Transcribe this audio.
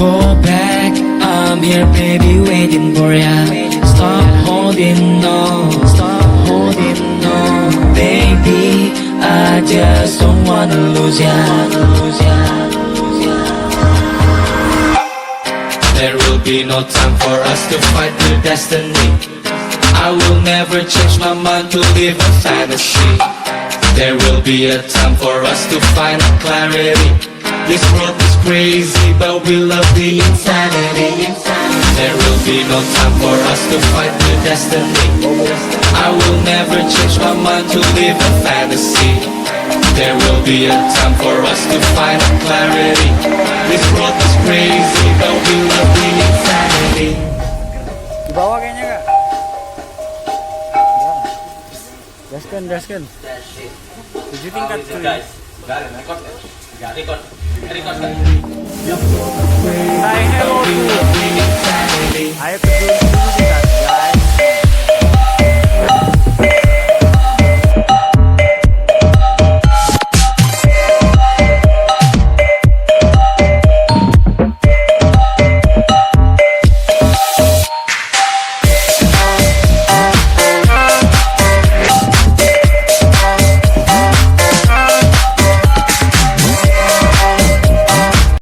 go back. I'm here, baby, waiting for ya. Stop holding on, stop holding on, baby. I just don't wanna lose ya. There will be no time for us to fight the destiny. I will never change my mind to live a fantasy. There will be a time for us to find clarity. This world is crazy, but we love the insanity. There will be no time for us to fight the destiny. I will never change my mind to live a fantasy. There will be a time for us to find clarity. This world is crazy, but we love the insanity. Di bawah kayaknya kak. Gaskan. 7 tingkat tuh. Guys, record. Say hello to. Ayo ke